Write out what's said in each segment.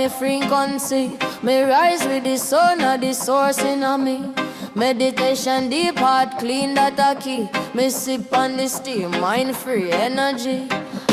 me frequency. Me rise with the sun of the source in me. Meditation deep, heart clean, that a key. Me sip on the steam, mind free energy.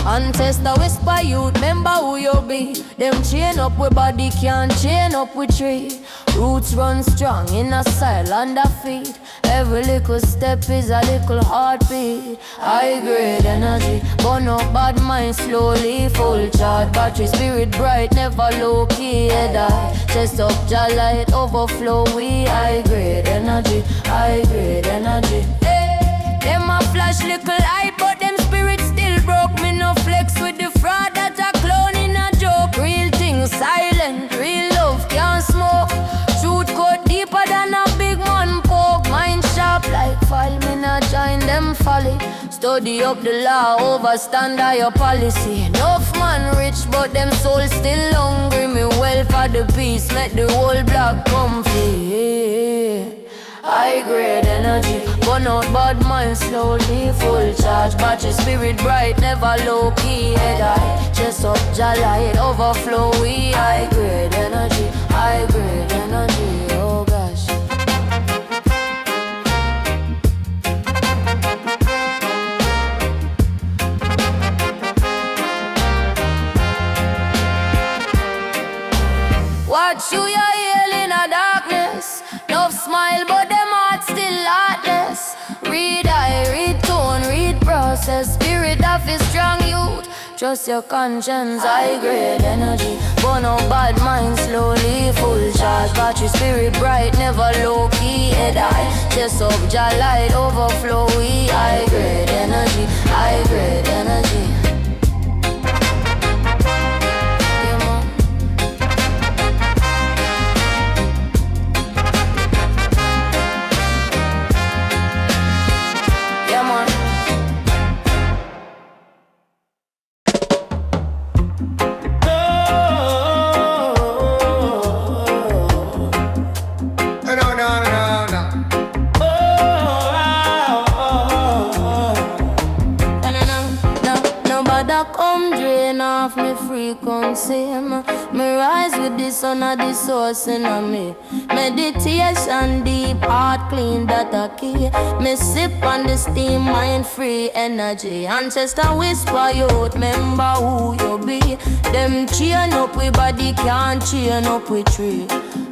And test the whisper youth, remember who you be. Them chain up with body, can't chain up with tree. Roots run strong in a style under feet. Every little step is a little heartbeat. High grade energy, burn up bad mind slowly. Full charge, battery spirit bright, never low key. Head high, chest up, jaw light, overflow. We high grade energy, high grade energy. Hey, them a flash little eye, but them spirit still broke. Me no flex with the fraud that a clown in a joke. Real thing silent, real love can't smoke. Truth cut deeper than a big man poke. Mind sharp like file, me not join them folly. Study up the law, overstand your policy. Enough man rich, but them soul still hungry. Me well for the peace, make the whole block comfy. High grade energy, burn out bad mind slowly. Full charge, battery spirit bright, never low key. Head high, chest up, jaw light, overflow. We high grade energy, high grade energy. Oh gosh. Watch you, you're healing a darkness. No smile, but them hearts still heartless. Read I, read tone, read process. Spirit of a strong youth. Trust your conscience, high grade energy. Burn out bad mind slowly. Full charge, battery spirit bright, never low key. Head high, chest up, jaw light, overflow. We high grade energy, high grade energy. Me rise with the sun of the source in me. Meditation deep, heart clean, that a key. Me sip on the steam, mind free energy. Ancestor whisper youth, remember who you be. Them chain up with body, can't chain up with tree.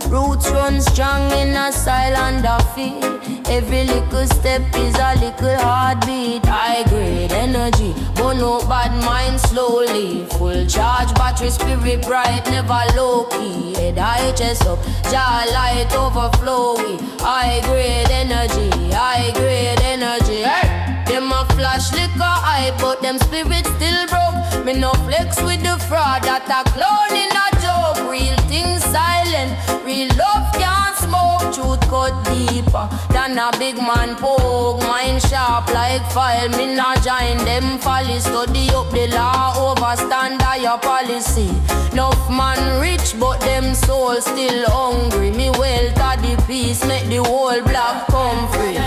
Roots run strong in a silent feet. Every little step is a little heartbeat. High grade energy, burn out bad mind slowly. Full charge, battery spirit bright, never low key. Head high, chest up, jaw light, overflowing. High grade energy, high grade energy. Hey! Them a flash liquor eye, but them spirit still broke. Me no flex with the fraud that a clown in a joke. Real things silent, real love can't smoke. Truth cut deeper than a big man poke. Mind sharp like file, me not join them folly. Study up the law, overstand your policy. Enough man rich, but them soul still hungry. Me wealth of the peace, make the whole block come free.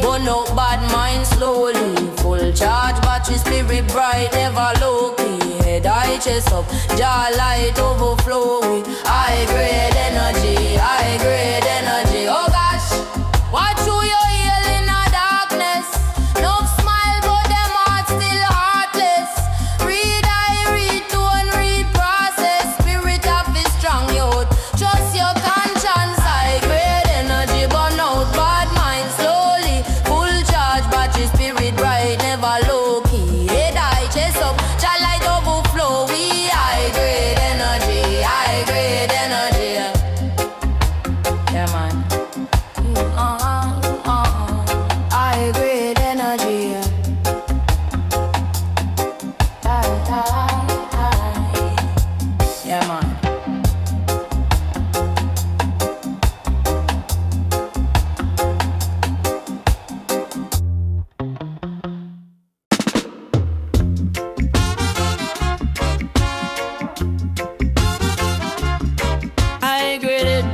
Burn out bad mind slowly. Full charge, battery spirit bright, never low key. Head high, chest up, jaw light, overflowing. High grade energy, high grade energy. Oh gosh, watch who you heal in a darkness. No smile, but them hearts still heartless. Read I, read tone, read process. Spirit of the strong youth. Trust your conscience, high grade energy. Burn out bad mind slowly. Full charge, battery spirit bright, never low key. Head high, chest up, jaw light, overflow. We high grade energy, high grade energy. Yeah man. High grade energy. Yeah man. High graded,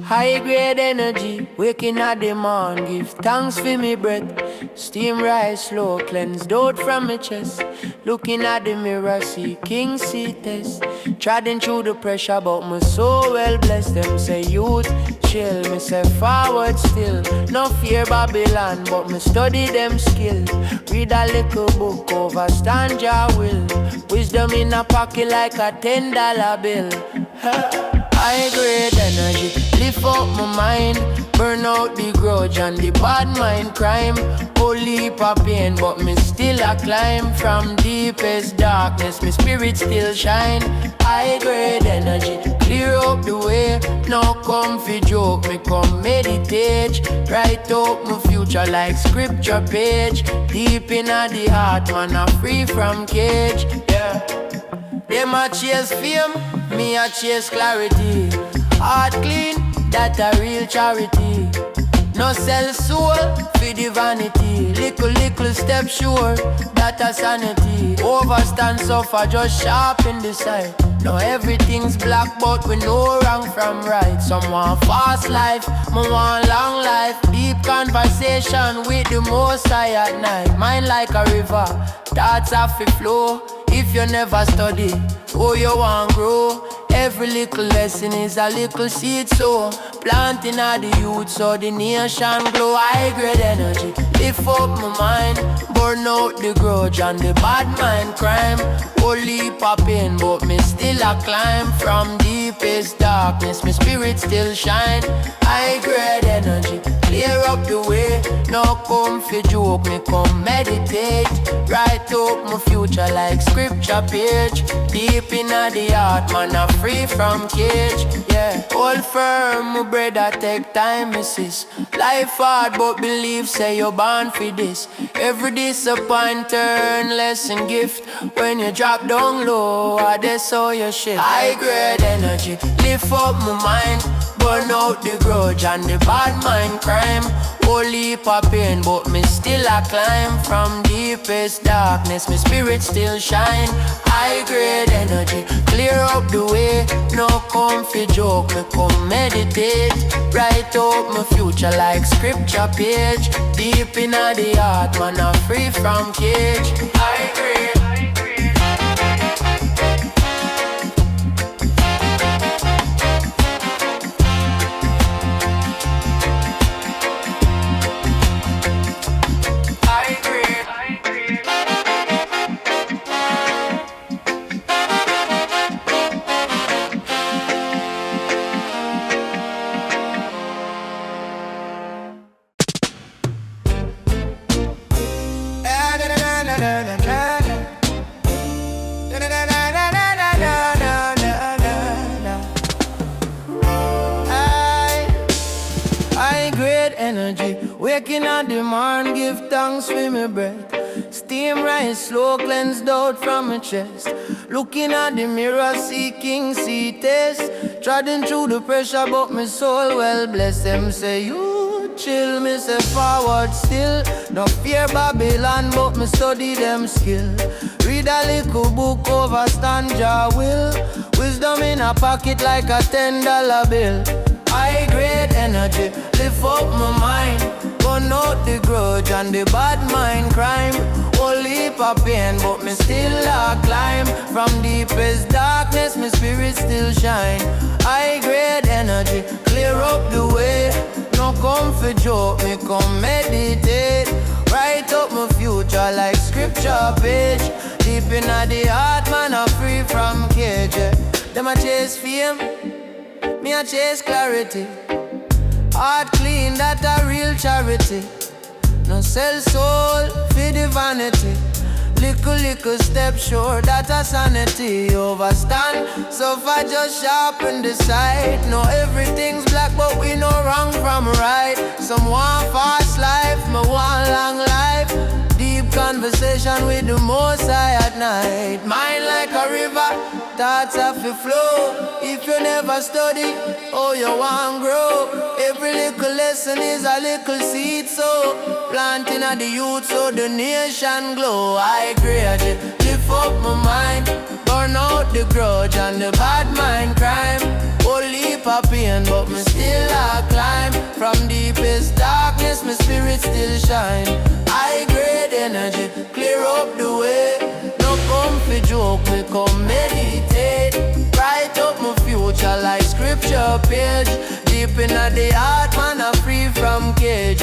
high grade energy, waking at the morn. Give thanks for me breath. Steam rise slow, cleansed out from my chest. Looking at the mirror, see king, see test. Treading through the pressure, but my soul well blessed. Them say youth, chill, me say forward still. No fear Babylon, but me study them skill. Read a little book, overstand your will. Wisdom in a pocket like a $10 bill. High grade energy, lift up my mind. Burn out the grudge and the bad mind crime. Whole heap of pain, but me still a climb. From deepest darkness, my spirit still shine. High grade energy, clear up the way. No comfy joke, me come meditate. Write up my future like scripture page. Deep in the heart, man, I'm free from cage. Yeah. Them a chase fame, me a chase clarity. Heart clean, that a real charity. No sell soul for the vanity. Little step sure, that a sanity. Overstand suffer, just sharp in the sight. No everything's black, but we know wrong from right. Some want fast life, me want long life. Deep conversation with the Most High at night. Mind like a river, thoughts have to flow. If you never study, oh you want grow. Every little lesson is a little seed, so planting of the youth so the nation glow. High grade energy, lift up my mind. Burn out the grudge and the bad mind crime. Whole heap of pain, but me still a climb. From deepest darkness, my spirit still shine. High grade energy, clear up the way. No comfy joke, me come meditate. Write up my future like scripture page. Deep in the heart, man, I'm free from cage. Yeah, hold firm, my brother, take time, missus. Life hard, but believe, say you're born for this. Every disappointment turn lesson gift. When you drop down low, I just saw your shit. High grade energy, lift up my mind. Burn out the grudge and the bad mind crime. Whole heap of pain, but me still a climb. From deepest darkness, my spirit still shine. High grade energy, clear up the way. No comfy joke, me come meditate. Write up my future like scripture page. Deep in the heart, man, I'm free from cage. High grade. Waking on the morning, give thanks for my breath. Steam rise slow, cleansed out from my chest. Looking at the mirror, seeking, see test. Treading through the pressure, but my soul well blessed. Them say you chill, me say forward still. No fear Babylon, but me study them skill. Read a little book, overstand your will. Wisdom in a pocket like a $10 bill. High grade energy, lift up my mind. Burn out the grudge and the bad mind crime. Whole heap of pain, but me still a climb. From deepest darkness, my spirit still shine. High grade energy, clear up the way. No comfy joke, me come meditate. Write up my future like scripture page. Deep in the heart, man, I'm free from cage. Them a chase fame, me a chase clarity. Heart clean, that a real charity. No sell soul for the vanity. Little step sure, that a sanity. Overstand, suffer just sharpen the sight. No everything's black, but we know wrong from right. Some want fast life, me want long life. Deep conversation with the Most High at night. Mind like a river, thoughts have to flow. If you never study, oh you want grow. Every little lesson is a little seed, so planting of the youth so the nation glow. I grade, lift up my mind. Burn out the grudge and the bad mind crime. Whole heap of pain, but me still a climb. From deepest darkness, my spirit still shine. I come meditate. Write up my future like scripture page. Deep in the heart, man, I'm free from cage.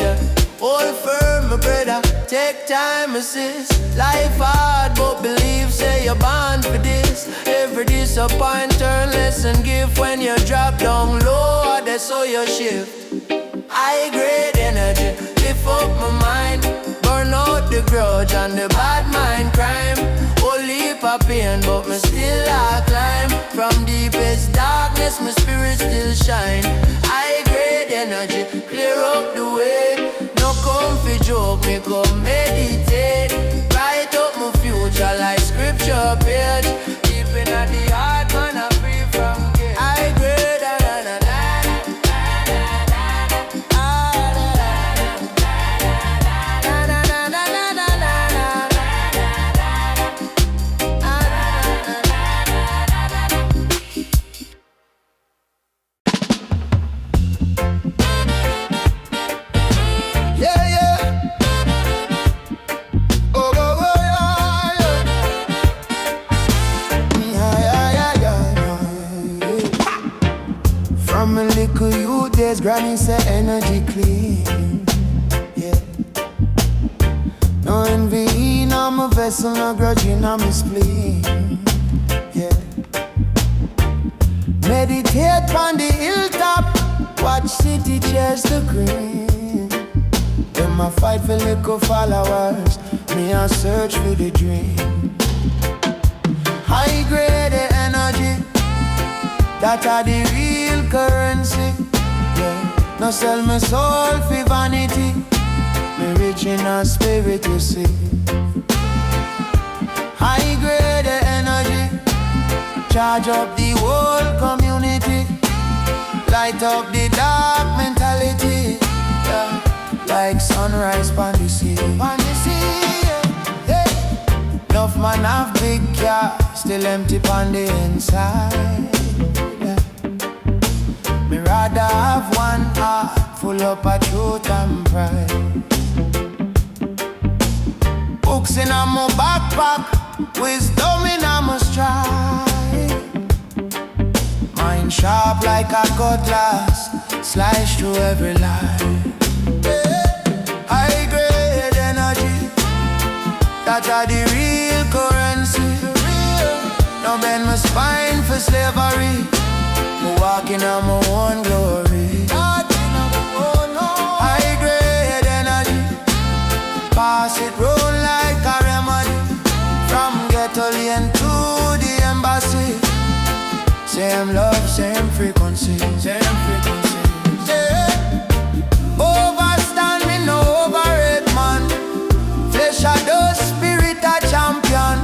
Hold firm, my brother, take time, assist. Life hard, but believe, say you're born for this. Every disappointment, turn lesson, give. When you drop down low, that's how you shift. High grade energy, lift up my mind. Burn out the grudge and the bad mind crime. Whole heap of pain, but me still I climb. From deepest darkness, my spirit still shine. High grade energy, clear up the way. No comfy joke, me come meditate. Write up my future like scripture page. Deep in the heart, man, I'm free from cage. High grade, na na na na. Granny say energy clean, yeah. No envy in my vessel, no grudge in my spleen, yeah. Meditate on the hilltop, watch city chase the green. Them a fight for little followers, me a search for the dream. High grade energy, that are the real currency. No sell my soul for vanity. Me rich in a spirit, you see. High grade energy, charge up the whole community. Light up the dark mentality, yeah. Like sunrise on the sea. On the sea, yeah. Hey. Enough man have big car, still empty on the inside. Me rather have one heart full up of truth and pride. Books in my backpack, wisdom in my stride. Mind sharp like a cutlass, slice through every line. High grade energy, that are the real currency. No bend my spine for slavery. Me walking on my own glory. High grade energy, pass it roll like a remedy. From ghetto lane to the embassy. Same love, same frequency. Same frequency, yeah. Overstand me, no overrate man. Flesh a dust, spirit a champion.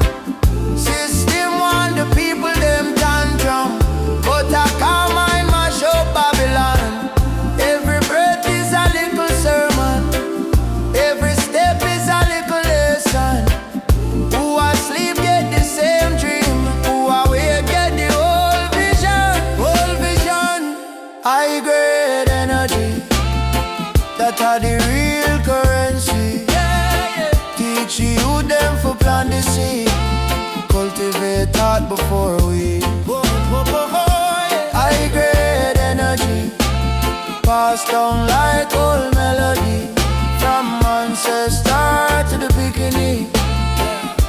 System want the people them tantrum. But I can't mind mash up Babylon. Every breath is a little sermon. Every step is a little lesson. Who asleep get the same dream. Who awake get the whole vision. Whole vision. High grade energy, that are the real currency, yeah, yeah. Teach you them for plant the seed. Cultivate thought before we high grade energy, passed down like old melody. From ancestor to the beginning.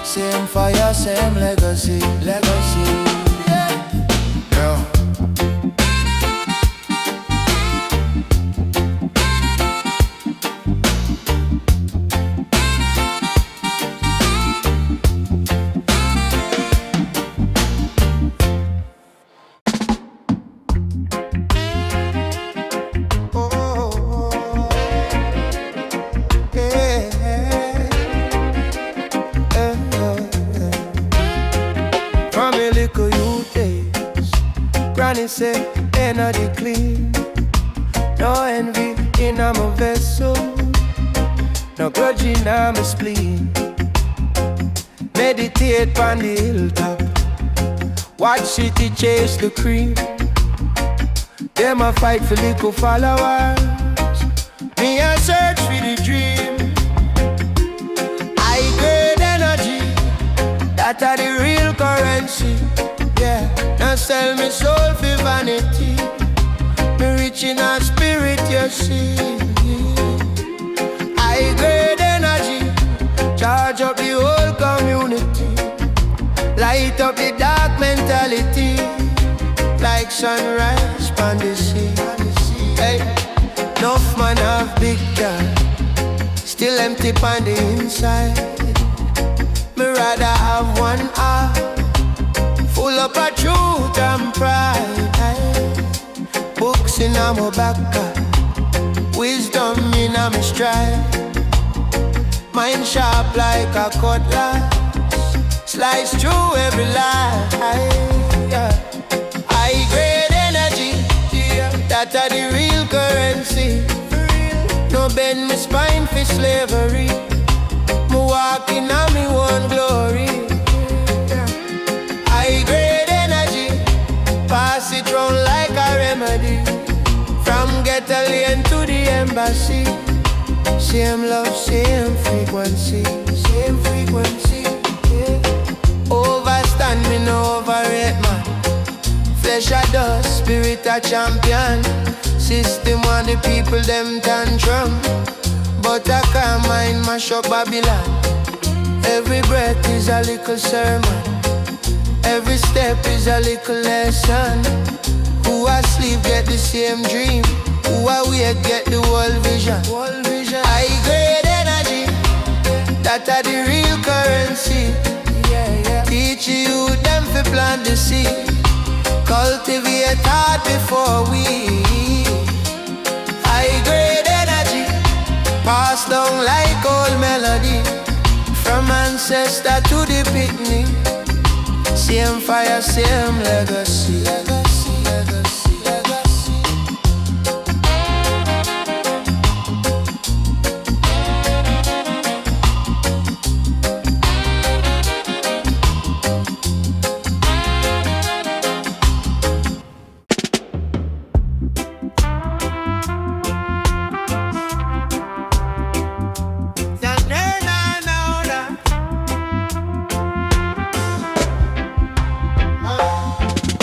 Same fire, same legacy. Legacy, yeah. Yeah. Granny say energy clean. No envy in my vessel, no grudge in my spleen. Meditate on the hilltop, watch city chase the cream. Them a fight for little followers, me a search for the dream. High grade energy, That are the real currency. Yeah, now sell me soul for vanity. Me rich in a spirit, you see. High grade energy, charge up the whole community. Light up the dark mentality, like sunrise on the sea. Hey, enough man have big gun, still empty on the inside. Me rather have one heart, full up of truth and pride. Books in my back, wisdom in my stride. Mind sharp like a cutlass, slice through every lie. High grade energy, that are the real currency. No bend me spine for slavery. Me walking on me one glory. High grade energy, pass it round like a remedy. From ghetto lane to the embassy. Same love, same frequency. Same frequency, yeah. Overstand me, no overrate man. Flesh a dust, spirit a champion. System want the people them tantrum, but I can't mind mash up Babylon. Every breath is a little sermon, every step is a little lesson. Who asleep get the same dream, who awake get the world vision. High grade energy, that are the real currency. Teach you them to plant the seed, cultivate heart before we. High grade energy, passed down like old melody. From ancestor to the picnic, same fire, same legacy. Legacy, legacy, legacy.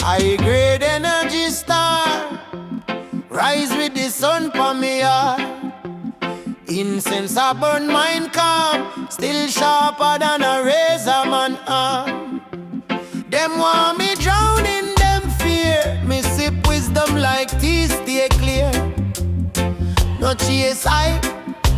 High grade energy star, rise with the sun for me heart. Incense I burn mine calm, still sharper than a razor man arm. Them want me drown in them fear, me sip wisdom like tea stay clear. No chase hype,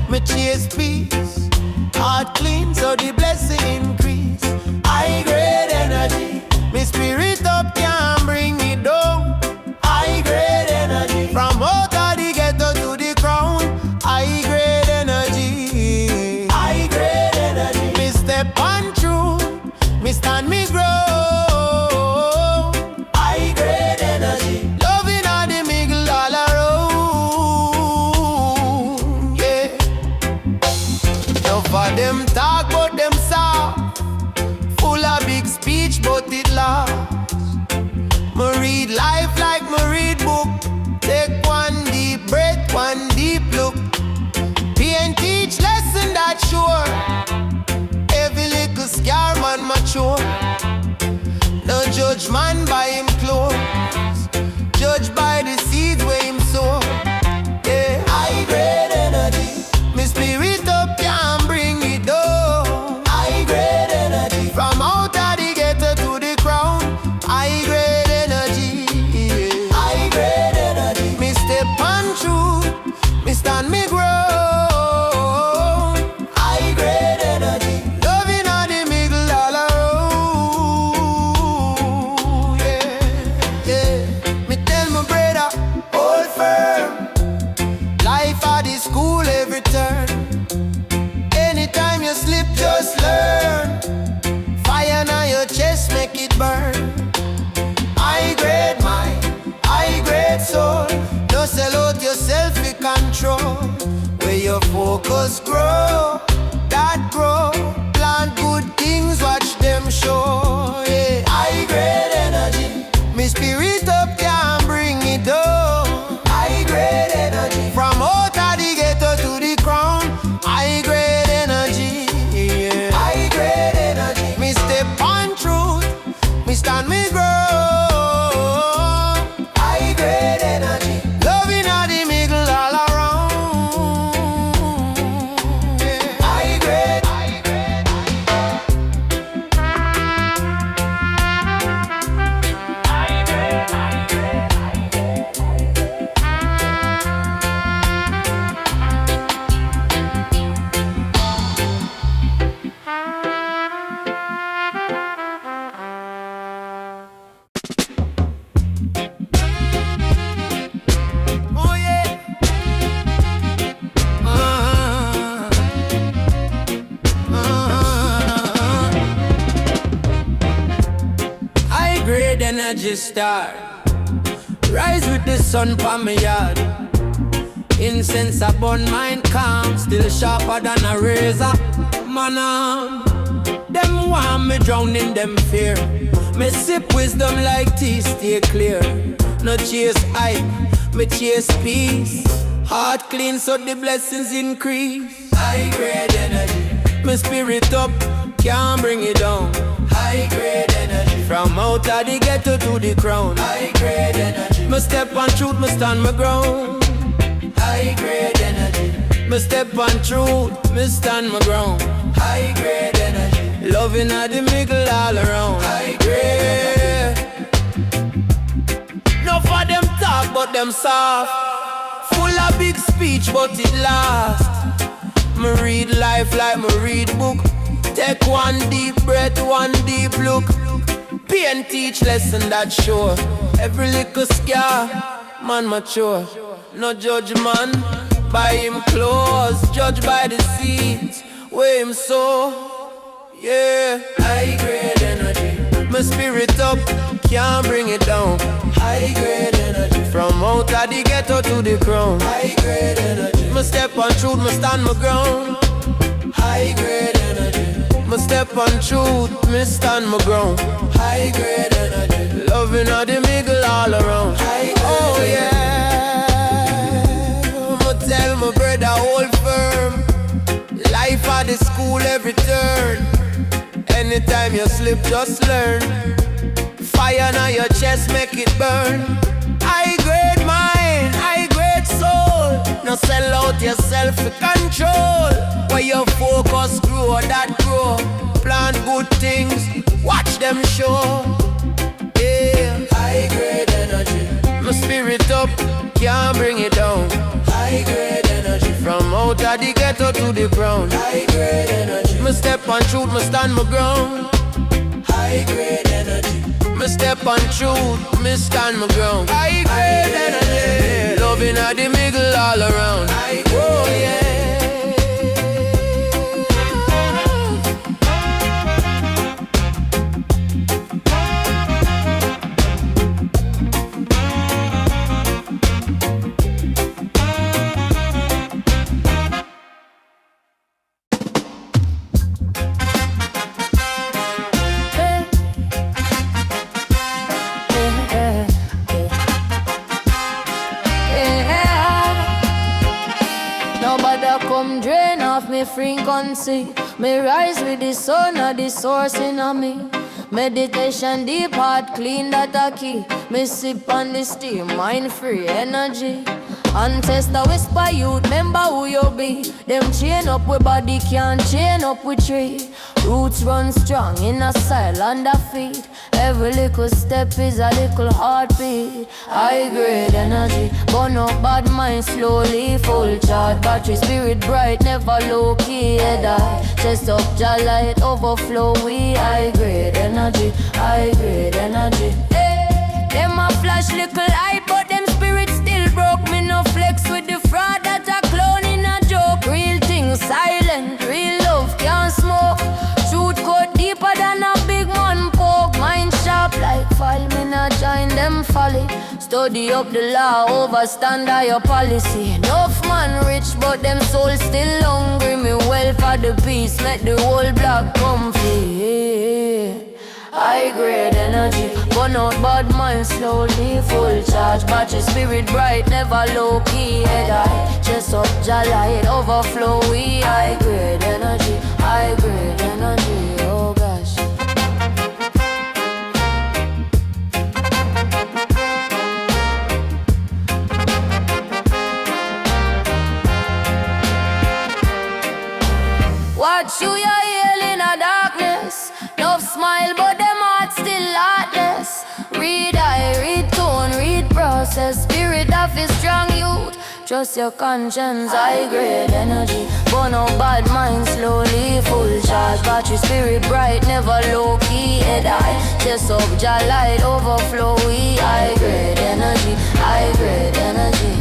me chase peace. Heart clean so the blessing increase. High grade energy, me spirit up can't bring me down. High grade energy, from out of the ghetto to the crown. High grade energy, high grade energy. Me step on through, me stand me grow. High grade energy, loving all the mingle all around. Yeah, no for them talk but them soft, full of big speech but it lost. Me read life like me read book. Take one deep breath, one deep look. Pain teach lesson that sure. Every little scar man mature. No judge man by him clothes, judge by the seeds where him sow. Yeah, high grade energy, me spirit up can't bring it down. High grade energy, from out of the ghetto to the crown. High grade energy, yeah. High grade energy, me step on through, me stand me grow. High grade energy, loving all the middle all around. Yeah, yeah. Me tell my brother, hold firm. Life at the school every turn. Anytime you slip, just learn. Fire on your chest, make it burn. High grade mind, high grade soul. Don't sell out yourself in control. Where your focus grow, that grow. Plant good things, watch them show. Yeah, high grade energy, me spirit up can't bring it down. High grade energy, from out of the ghetto to the crown. High grade energy, yeah. High grade energy, me step on energy star. Rise with the sun pa me yard. Incense upon mind calm, still sharper than a razor. Man, them want me drown in them fear. Me sip wisdom like tea, stay clear. No chase hype, me chase peace. Heart clean so the blessings increase. High grade energy, my spirit up, can't bring it down. High grade energy, from out of the ghetto to the crown. High grade energy, me step on truth, me stand my ground. High grade energy, me step on truth, me stand my ground. High grade energy, loving at the middle all around. High grade. No for them talk but them soft. Full of big speech but it last. Me read life like me read book. Take one deep breath, one deep look. Pain teach lesson that sure. Every little scar, man mature. No judge man by him clothes, judge by the seeds where him sow. Yeah, high grade energy, my spirit up, can't bring it down. High grade energy, from out of the ghetto to the crown. High grade energy, my step on truth, my stand my ground. High grade energy, my step on truth, me stand my ground. High grade energy, loving all the middle all around. Oh yeah, I'ma tell my brother hold firm. Life at the school every turn. Anytime you slip, just learn. Fire on your chest, make it burn. High grade mind, high grade soul. No sell out yourself for control. Where your focus grow, that grow. Plant good things, watch them show. Yeah, high grade energy, my spirit up, can't bring it down. High grade energy, from out of the ghetto to the ground. High grade energy, me step on truth, me stand my ground. High grade energy, me step on truth, me stand my ground. High grade energy, loving at the middle all around. Oh yeah. Come drain off me frequency. Me rise with the sun of the source in me. Meditation deep, heart clean, that a key. Me sip on the steam, mind free energy. And test the whisper youth, remember who you be. Them chain up with body, can't chain up with tree. Roots run strong in a style under feet. Every little step is a little heartbeat. High grade energy, burn up bad mind slowly. Full charge, battery spirit bright, never low key. Head high, chest up, jaw light, overflow. We high grade energy, high grade energy. Hey, them a flash little eye, but them spirit still broke. Me no flex with the fraud that a clown in a joke. Real thing silent, real love can't smoke. Truth cut deeper than a big man poke. Mind sharp like file, me not join them folly. Study up the law, overstand your policy. Enough man rich, but them soul still hungry. Me well for the peace, make the whole block comfy. High grade energy, burn out bad mind slowly. Full charge, battery spirit bright, never low key. Head high, chest up, jaw light, overflow. We high grade energy, high grade energy. Oh gosh. Watch you, you're healing a darkness. Love smile, but them heart still heartless. Read eye, read tone, read process. Spirit of a strong youth. Trust your conscience, high grade energy. Burn out bad mind slowly. Full charge, battery spirit bright, never low key. Head high, chest up, jaw light, overflow. We high grade energy, high grade energy.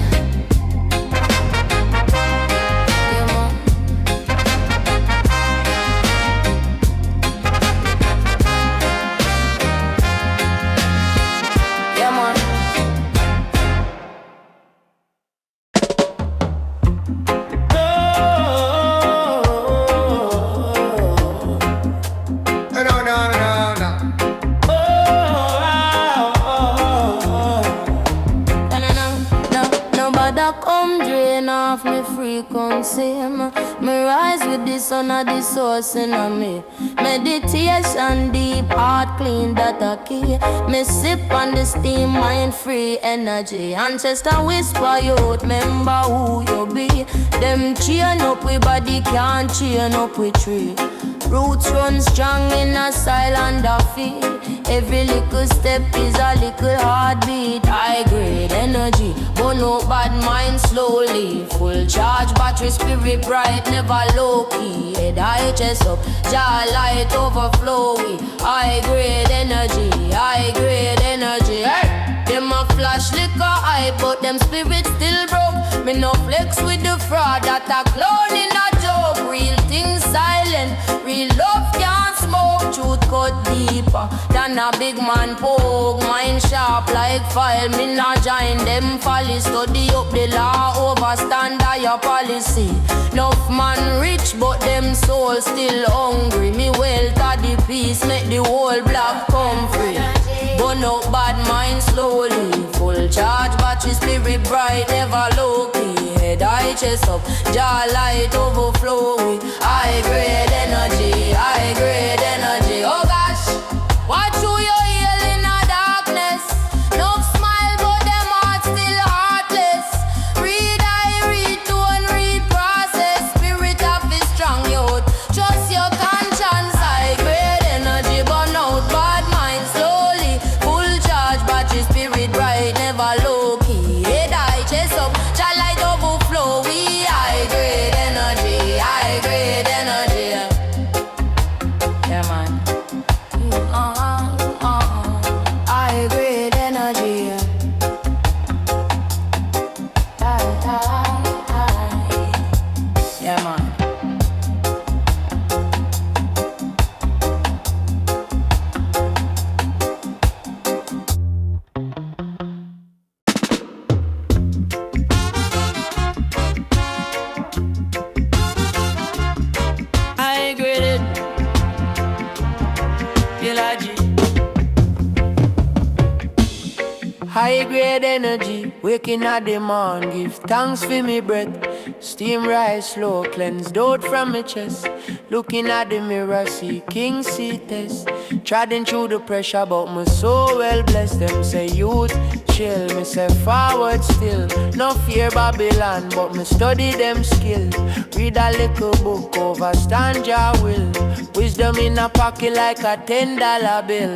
frequency. Me rise with the sun of the source in me. Meditation deep, heart clean, that a key. Me sip on the steam, mind free energy. Ancestor whisper youth, remember who you be. Them chain up with body, can't chain up with tree. Roots run strong in a silent field. Every little step is a little heartbeat. High grade energy, burn out bad mind slowly. Full charge battery, spirit bright, never low key. Head high, chest up, jaw light overflowing. High grade energy, high grade energy. Hey! Them a flash liquor hype, but them spirits still broke. Me no flex with the fraud, that a clown in a joke. Real things silent, real love can't smoke. Truth cut deeper than a big man poke. Mind sharp like file, me not join them folly. Study up the law, overstand your policy. Enough man rich, but them soul still hungry. Me wealth of the peace, make the whole block come free. Burn out bad mind slowly. Full charge battery, spirit bright, never low key. Head high, chest up, jaw light overflowing. High grade energy, high grade energy. Oh gosh, watch who you heal in the darkness. No smile, but them hearts still heartless. Read I read tone, read process. Spirit of the strong youth, trust your conscience. High grade energy, burn out bad mind slowly. Full charge battery, spirit bright, never low key. Head high, chest up, jaw light overflow. We high grade energy, high grade energy. Yeah man. High grade energy. Yeah man. High graded, high grade energy, waking at the morn, give thanks for me breath. Steam rise slow, cleansed out from my chest. Looking at the mirror, see king see test. Treading through the pressure, but my soul well blessed. Them say youth, chill, me say forward still. No fear Babylon, but me study them skill. Read a little book, overstand your will. Wisdom in a pocket like a $10 bill.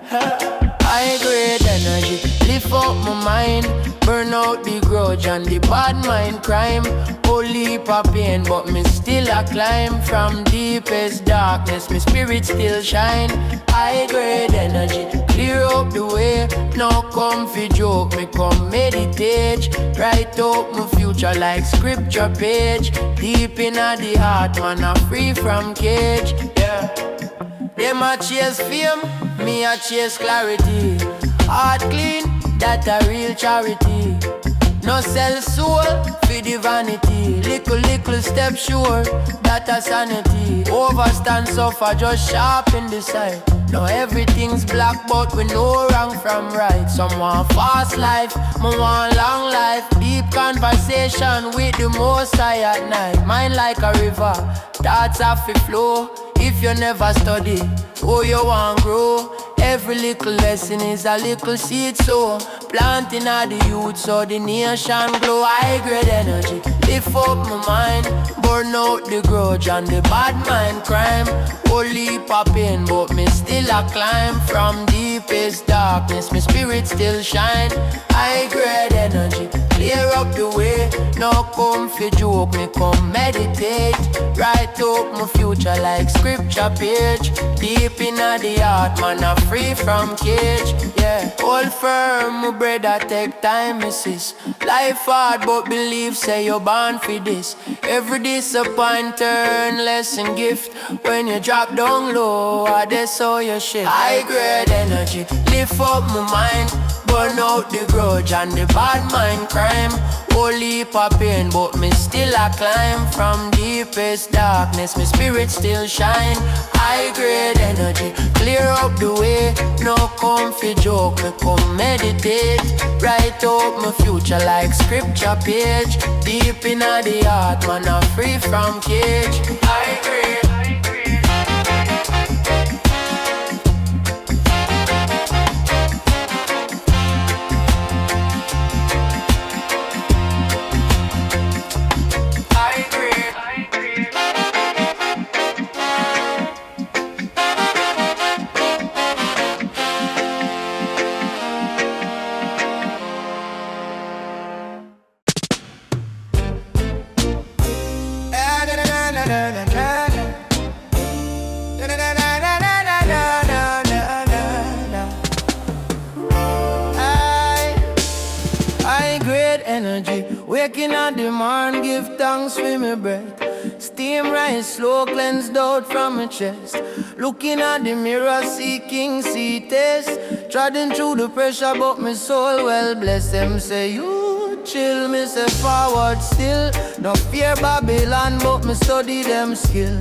High grade energy, lift up my mind. Burn out the grudge and the bad mind crime. Whole heap of pain, but me still a climb. From deepest darkness, me spirit still shine. High grade energy, clear up the way. No comfy joke, me come meditate. Write up my future like scripture page. Deep in the heart, man, I'm free from cage. Yeah. Them a chase fame, me a chase clarity. Heart clean, that a real charity. No sell soul for the vanity. Little step sure, that a sanity. Overstand suffer, just sharp in the sight. Now everything's black, but we know wrong from right. Some want fast life, me want long life. Deep conversation with the most high at night. Mind like a river, thoughts have to flow. If you never study, oh you want grow. Every little lesson is a little seed, so planting all the youth so the nation glow. High grade energy, lift up my mind. Burn out the grudge and the bad mind crime. Whole heap of pain, but me still a climb. From deepest darkness, my spirit still shine. High grade energy, clear up the way. No comfy joke, me come meditate. Write up my future like scripture page. Deep in the heart, man, I'm free from cage. Yeah, hold firm, my brother, take time, missus. Life hard, but believe, say you're born for this. Every disappointment turn lesson gift. When you drop down low, I just saw your shit. High grade energy, lift up my mind. Burn out the grudge and the bad mind crime. Whole heap of pain, but me still a climb. From deepest darkness, my spirit still shine. High grade energy, clear up the way. No comfy joke, me come meditate. Write up my future like scripture page. Deep in the heart, man, I'm free from cage. High grade. Waking up the morning, give thanks for my breath. Steam rise slow, cleansed out from my chest. Looking at the mirror, seeking, see test. Treading through the pressure, but my soul well blessed. Them say you chill, me say forward still. No fear Babylon, but me study them skill.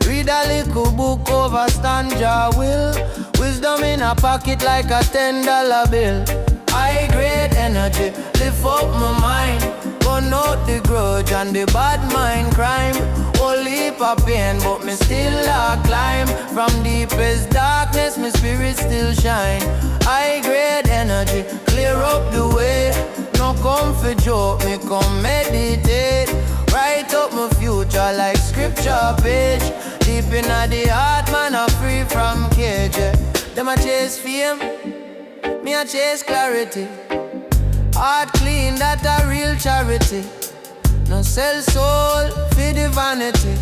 Read a little book over stanza will. Wisdom in a pocket like a $10 bill. High grade energy, lift up my mind. Burn out the grudge and the bad mind crime. Whole heap of pain, but me still a climb. From deepest darkness, my spirit still shine. High grade energy, clear up the way. No comfy joke, me come meditate. Write up my future like scripture page. Deep in the heart, man, I'm free from cage. Them a chase fame, me a chase clarity. Heart clean, that a real charity. No sell soul, feed the vanity.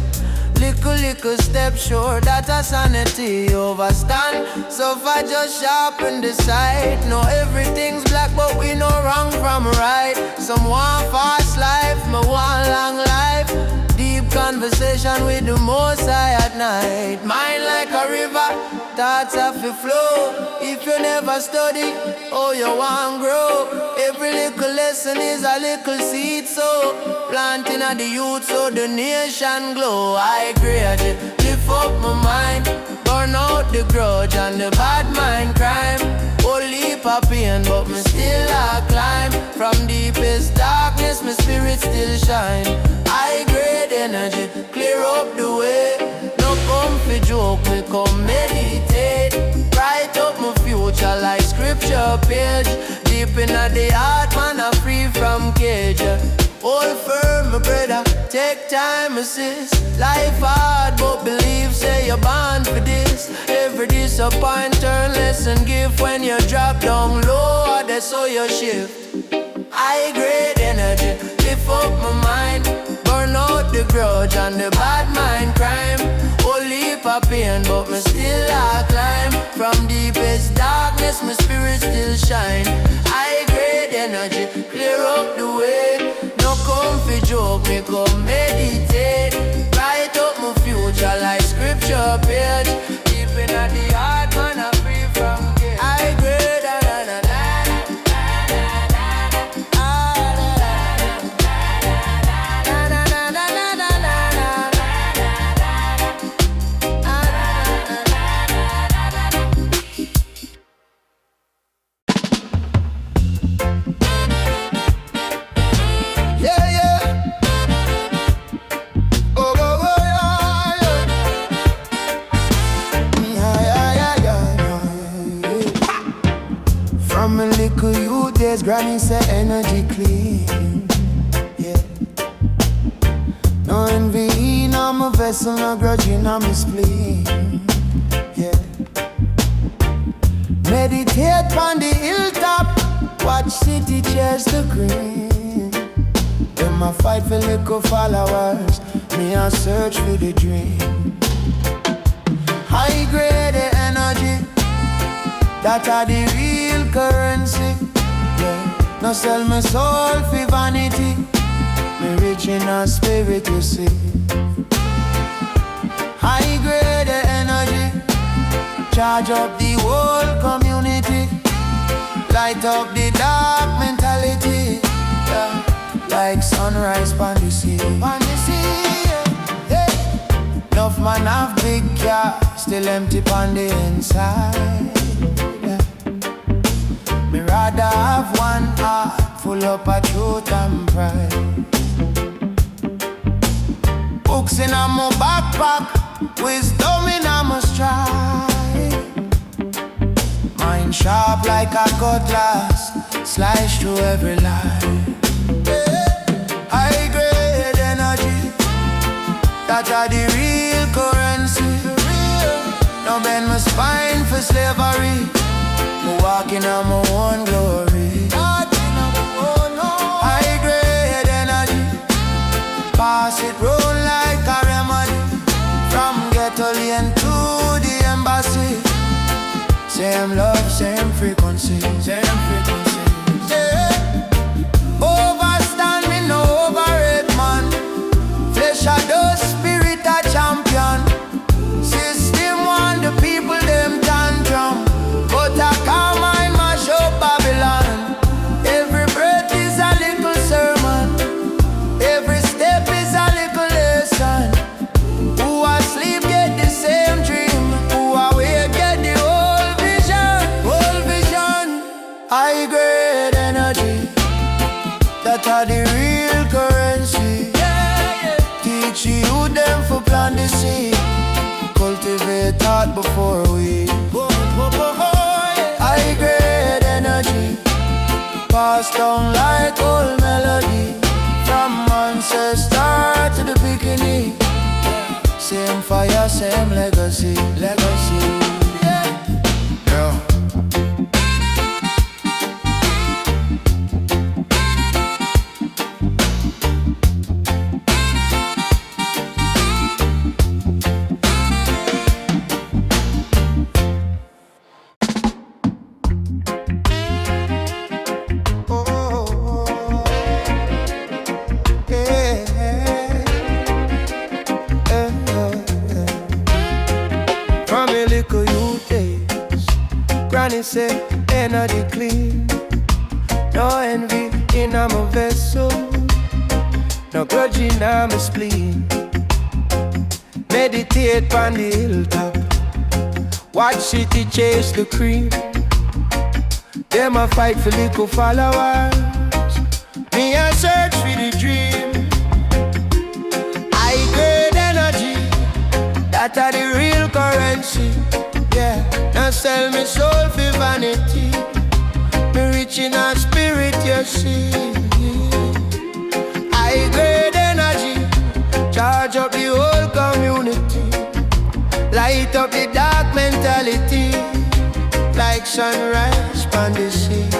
Little step short, that a sanity. Overstand, so far just sharpen the sight. No everything's black, but we know wrong from right. Some want fast life, me want long life. Deep conversation with the Most High at night. Mind like a river, thoughts have to flow. If you never study, oh you want grow. Every little lesson is a little seed, so planting at the youth so the nation glow. I grade it, lift up my mind. Burn out the grudge and the bad mind crime. Whole heap of pain, but me still a climb. From deepest darkness, my spirit still shine. High grade energy, clear up the way. No comfy joke, me come meditate. Write up my future like scripture page. Deep in the heart, man, I'm free from cage. Hold firm, my brother, take time, assist. Life hard, but believe, say you're born for this. Every disappointment, turn lesson, give. When you drop down low, that's how you shift. High grade energy, lift up my mind. Burn out the grudge and the bad mind crime. Whole heap of pain, but me still a climb. From deepest darkness, my spirit still shine. High grade energy, clear up the way. No comfy joke, me come meditate. Write up my future like scripture page. Deep in the heart, man, I'm free from guilt. High grade, Granny say energy clean, yeah. No envy, no my vessel, no grudging, no my spleen, yeah. Meditate on the hilltop, watch city chairs the green. Them a fight for little followers, me a search for the dream. High grade energy, that are the real currency. Yeah. No sell my soul for vanity. Me rich in a spirit, you see. High grade energy, charge up the whole community. Light up the dark mentality, yeah. like sunrise on the sea. On the sea, yeah. Enough man have big car, still empty on the inside. Yeah. Me rather have one heart full up of truth and pride. Books in my backpack, wisdom in my stride. Mind sharp like a cutlass, slice through every line. High grade energy, that are the real currency. No bend my spine for slavery, me walking on my own glory. High grade energy, pass it round like a remedy. From ghetto lane to the embassy, same love, same frequency, same frequency. Yeah. Overstand me, no overrate man. Flesh a dust, spirit a champion. System want the people them tantrum, but I calm mind mash up Babylon. Every breath is a little sermon, every step is a little lesson. Who asleep get the same dream, who awake get the whole vision. Whole vision. High grade energy, that are the real currency. Teach you them for plant the seed, cultivate thought before we. High grade energy, passed down like old melody. From ancestor to the beginning, same fire, same legacy, legacy. Yeah. Granny say energy clean, no envy in my vessel, no grudge in my spleen. Meditate on the hilltop, watch city chase the cream. Them a fight for little followers, me a search for the dream. High grade energy, that are the real currency. Yeah, now sell me soul for vanity, me rich in a spirit, you see. High grade energy, charge up the whole community, light up the dark mentality, like sunrise on the sea.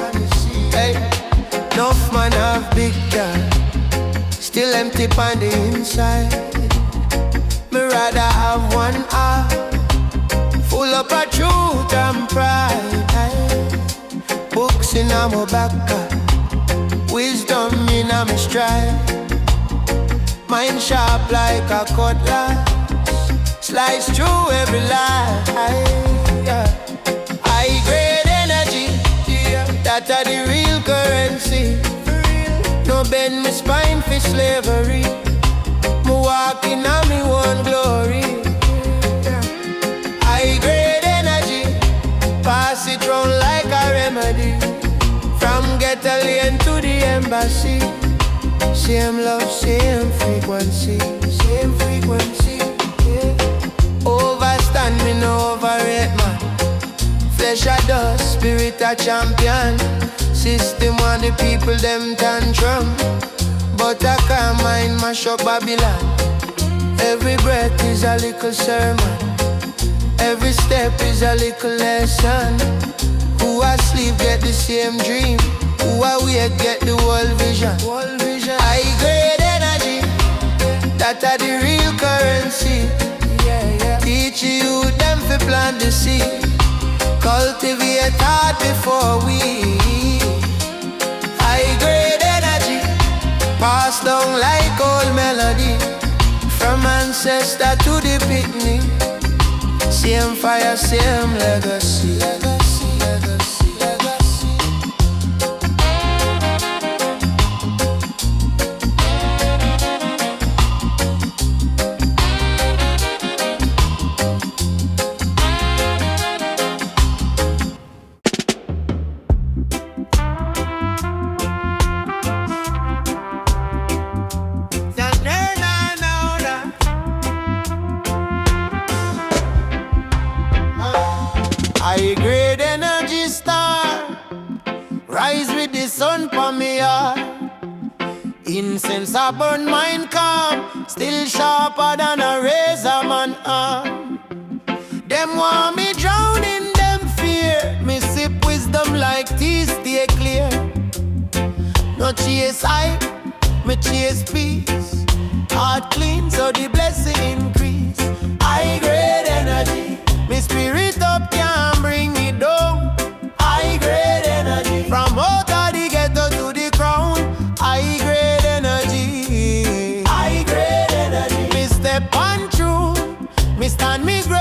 Hey, enough man have big car, still empty on the inside. Me rather have one heart full up of truth and pride. Books in my backpack, wisdom in my stride. Mind sharp like a cutlass, slice through every line. High grade energy, that are the real currency. No bend my spine for slavery, me walking on me one glory. High grade energy, pass it round like a remedy. From ghetto lane to the embassy, same love, same frequency, same frequency. Yeah. Overstand me, no overrate man. Flesh a dust, spirit a champion. System want the people them tantrum, but I can't mind mash up Babylon. Every breath is a little sermon, every step is a little lesson. Who asleep get the same dream, who awake get the world vision. High grade energy, that are the real currency. Teach you them fi plant the seed, cultivate thought before we. High grade energy, passed down like old melody. From ancestor to the picnic, same fire, same legacy, legacy, legacy, legacy. grade energy star. Rise with the sun for me heart. Incense I burn mine calm, still sharper than a razor man arm. Them want me drown in them fear. Me sip wisdom like tea, stay clear. No chase hype, me chase peace. Heart clean so the blessing increase. High grade energy, me spirit up can't bring me down. High grade energy, from out of the ghetto to the crown. High grade energy, high grade energy. Me step on through, me stand me grow.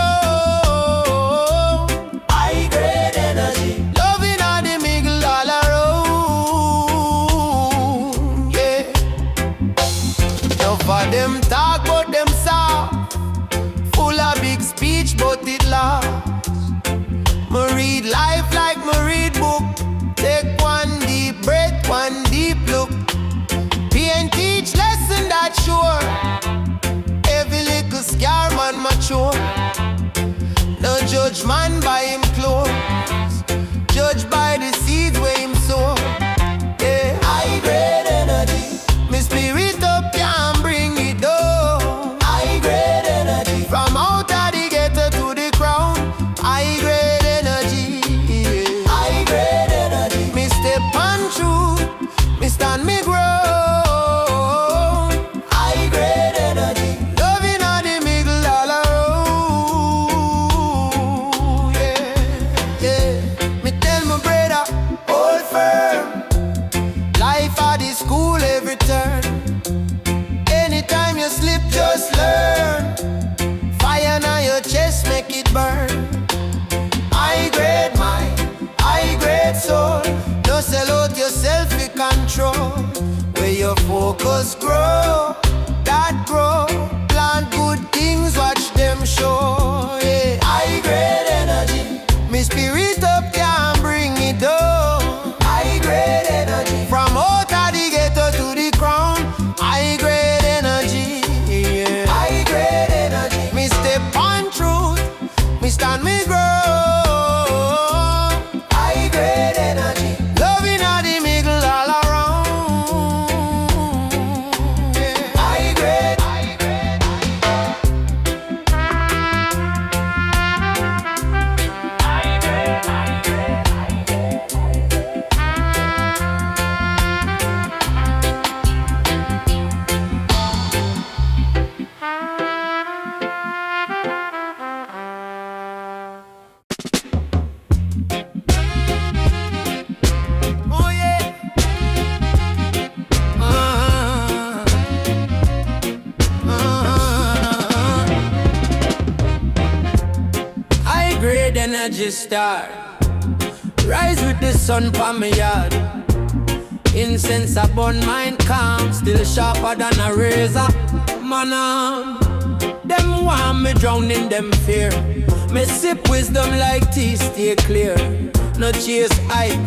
High grade energy, loving all the mingle all around. Yeah, enough of them talk but them soft, full of big speech but it lost. Me read life like me read book. Take one deep breath, one deep look. Pain teach lesson that sure. Every little scar man mature. No judge man by him clothes, judge by the seeds where him sow. Yeah, high grade energy, me spirit up can't bring it down. High grade energy, from out of the ghetto to the crown. High grade energy, yeah. High grade energy, me step on truth, me stand me grow. High grade energy, loving all the middle all around. Yeah, yeah. Me tell my brother, hold firm. Life at the school every turn. Anytime you slip, just learn. Fire on your chest, make it burn. High grade mind, high grade soul. Don't sell out yourself in control. Where your focus grow, that grow. Plant good things, watch them show. Yeah, high grade energy, me spirit up can't bring it down. High grade energy, from out of the ghetto to the crown. High grade energy, yeah. High grade energy, me step on truth, me stand me grow. High grade energy, loving all the middle all around. Yeah. High grade, high grade, oh yeah. High grade energy star, rise with the sun for me yard. Incense I burn mine calm, still sharper than a razor. Man, them want me drown in them fear. Me sip wisdom like tea, stay clear. No chase hype,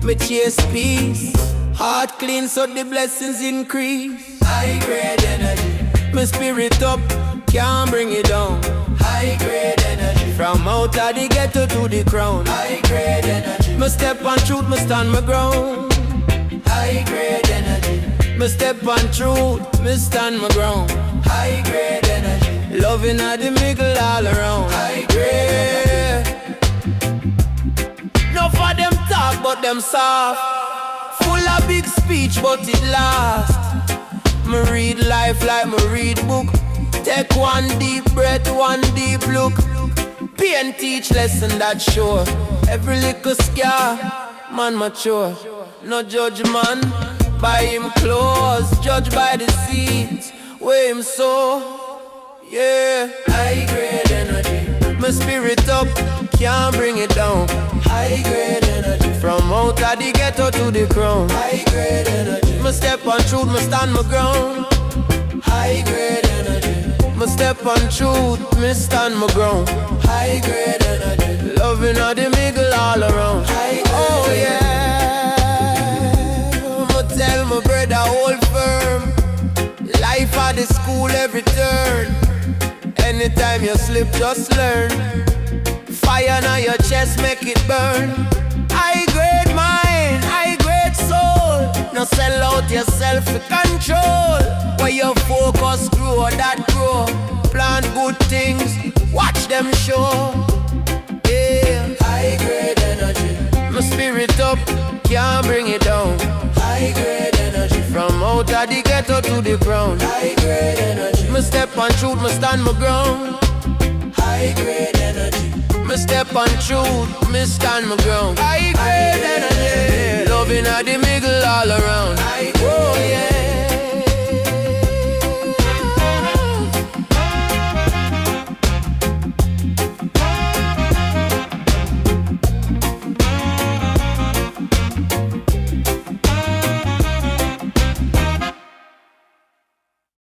me chase peace. Heart clean so the blessings increase. High grade energy, me spirit up, can't bring it down. High grade energy, from out of the ghetto to the crown. High grade energy, me step on truth, me stand my ground. High grade energy, me step on truth, me stand my ground. High grade energy, loving all the middle all around. High grade, no for them talk but them soft, full of big speech but it last. Me read life like me read book. Take one deep breath, one deep look. Pain teach lesson that sure. Every little scar, man mature. No judge man by him clothes, judge by the seeds where him sow. Yeah, high grade energy, my spirit up, can't bring it down. High grade energy, from out of the ghetto to the crown. High grade energy, my step on truth, my stand my ground. High grade energy, my step on truth, me stand my ground. High grade energy, loving all the middle all around. Oh yeah, I'ma tell my brother hold firm. Life at the school every turn. Anytime you slip, just learn. Fire fire on your chest, make it burn. High grade mind, high grade soul. No sell out yourself for control. Where your focus grow, that grow. Plant good things, watch them show. Yeah, high grade energy. My spirit up, can't bring it down. High grade energy. From out of the ghetto to the ground. High grade energy. Me step on truth, me stand my ground. High grade energy. Me step on truth, me stand my ground. High grade energy. Loving at the middle all around.